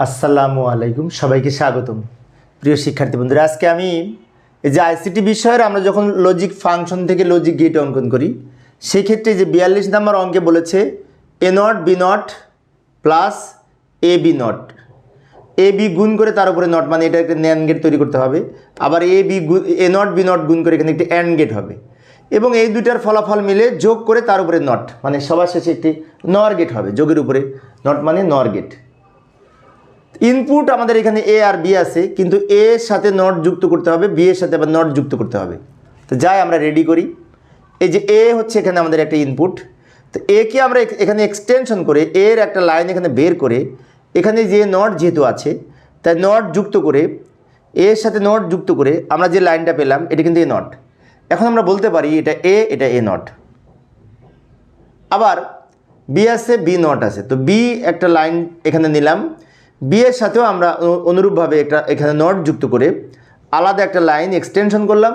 আসসালামু আলাইকুম, সবাইকে স্বাগতম। প্রিয় শিক্ষার্থী বন্ধুরা, আজকে আমি এই যে আইসিটি বিষয়ের আমরা যখন লজিক ফাংশন থেকে লজিক গেট অঙ্কন করি, সেই ক্ষেত্রে যে 42 নম্বর অঙ্কে বলেছে A not B not plus A B not, A B গুণ করে তার উপরে নট, মানে এটা একটা ন্যান্ড গেট তৈরি করতে হবে। আবার এ নট বি নট গুণ করে এখানে একটি অ্যান্ড গেট হবে, এবং এই দুইটার ফলাফল মিলে যোগ করে তার উপরে নট, মানে সবার শেষে একটি নর গেট হবে। যোগের উপরে নট মানে নর গেট। ইনপুট আমাদের এখানে এ আর বি আছে, কিন্তু এ এর সাথে নট যুক্ত করতে হবে, বি এর সাথে আবার নট যুক্ত করতে হবে। তো যাই আমরা রেডি করি। এই যে এ হচ্ছে এখানে আমাদের একটা ইনপুট, তো এ কে আমরা এখানে এক্সটেনশন করে এর একটা লাইন এখানে বের করে এখানে যে নট যেহেতু আছে তাই নট যুক্ত করে এর সাথে নট যুক্ত করে আমরা যে লাইনটা পেলাম এটা কিন্তু এ নট। এখন আমরা বলতে পারি এটা এ নট। আবার বি আছে, বি নট আছে, তো বি একটা লাইন এখানে নিলাম, বি এর সাথেও আমরা অনুরূপভাবে একটা এখানে নট যুক্ত করে আলাদা একটা লাইন এক্সটেনশন করলাম,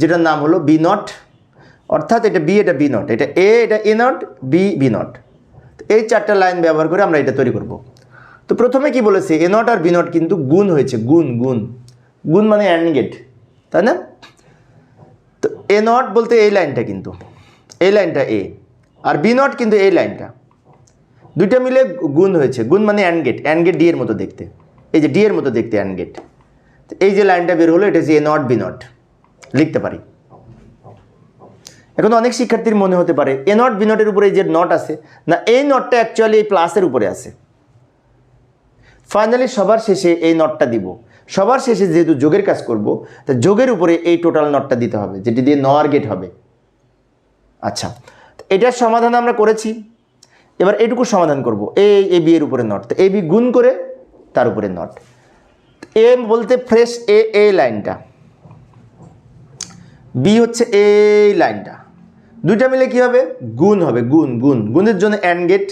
যেটার নাম হলো বি নট। অর্থাৎ এটা বি, এটা বি নট, এটা এ নট, বি নট। এই চারটা লাইন ব্যবহার করে আমরা এটা তৈরি করব। তো প্রথমে কি বলেছে, A not R B not কিন্তু গুণ হয়েছে, গুণ মানে অ্যান্ড গেট, তাই না? তো এ নট বলতে এই লাইনটা, কিন্তু এই লাইনটা এ, আর বি নট কিন্তু এই লাইনটা, দুইটা মিলে গুণ হয়েছে। গুণ মানে অ্যান্ড গেট ডি এর মতো দেখতে, এই যে ডি এর মতো দেখতে অ্যান্ড গেট। এই যে লাইনটা বের হলো এটা হচ্ছে এ নট বি নট, লিখতে পারি। এখন অনেক শিক্ষার্থীর মনে হতে পারে এ নট বি নটের উপরে এই যে নট আছে না, এই নটটা অ্যাকচুয়ালি এই প্লাসের উপরে আছে। ফাইনালি সবার শেষে এই নটটা দিব, সবার শেষে যেহেতু যোগের কাজ করব, তা যোগের উপরে এই টোটাল নটটা দিতে হবে, যেটি দিয়ে নর গেট হবে। আচ্ছা, এটার সমাধান আমরা করেছি। এবার এটুকু সমাধান করব, এ বি এর উপরে নট, তো এ বি গুণ করে তার উপরে নট। এ বলতে ফ্রেশ এই লাইনটা, বি হচ্ছে এই লাইনটা, দুইটা মিলে কি হবে, গুণ হবে। গুণের জন্য অ্যান্ড গেট,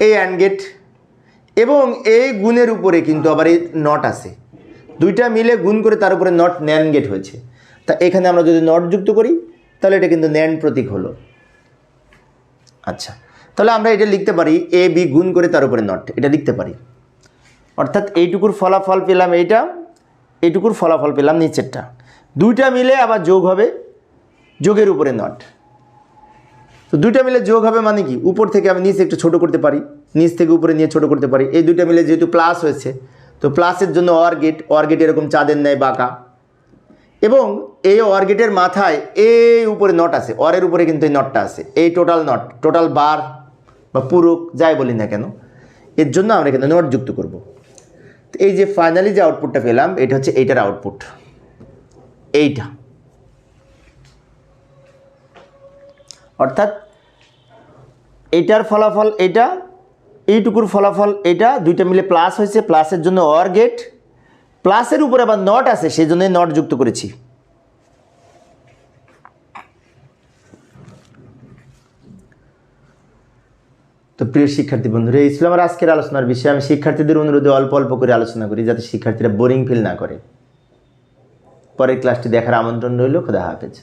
এই অ্যান্ড গেট, এবং এই গুণের উপরে কিন্তু আবার এই নট আছে, দুইটা মিলে গুণ করে তার উপরে নট ন্যান্ড গেট হয়েছে। তা এখানে আমরা যদি নট যুক্ত করি তাহলে এটা কিন্তু ন্যান্ড প্রতীক হলো। আচ্ছা, তাহলে আমরা এটা লিখতে পারি এ বি গুণ করে তার উপরে নট, এটা লিখতে পারি। অর্থাৎ এইটুকুর ফলাফল পেলাম এইটা, এইটুকুর ফলাফল পেলাম নিচেরটা, দুইটা মিলে আবার যোগ হবে, যোগের উপরে নট। তো দুইটা মিলে যোগ হবে মানে কি, উপর থেকে আমি নিচে একটু ছোট করতে পারি, নিচ থেকে উপরে নিয়ে ছোট করতে পারি। এই দুইটা মিলে যেহেতু প্লাস হয়েছে, তো প্লাসের জন্য অর গেট এরকম চাঁদের ন্যায় বাঁকা, এবং এই অর গেটের মাথায় এই উপরে নট আছে, অরের উপরে কিন্তু এই নটটা আছে, এই টোটাল নট, টোটাল বার বা পুরুক যাই বলি না কেন, এর জন্য আমরা এখানে নট যুক্ত করব। তো এই যে ফাইনালি যে আউটপুটটা পেলাম এটা হচ্ছে এইটার আউটপুট, এইটা। অর্থাৎ এইটার ফলাফল এটা, এইটুকুর ফলাফল এটা, দুইটা মিলে প্লাস হয়েছে, প্লাসের জন্য অর গেট, প্লাসের উপরে আবার নট আছে সেই জন্যই নট যুক্ত করেছি। তো প্রিয় শিক্ষার্থী বন্ধুরা, এই ছিল আমার আজকের আলোচনার বিষয়। আমি শিক্ষার্থীদের অনুরোধে অল্প অল্প করে আলোচনা করি, যাতে শিক্ষার্থীরা বোরিং ফিল না করে। পরের ক্লাসটি দেখার আমন্ত্রণ রইল। খোদা হাফেজ।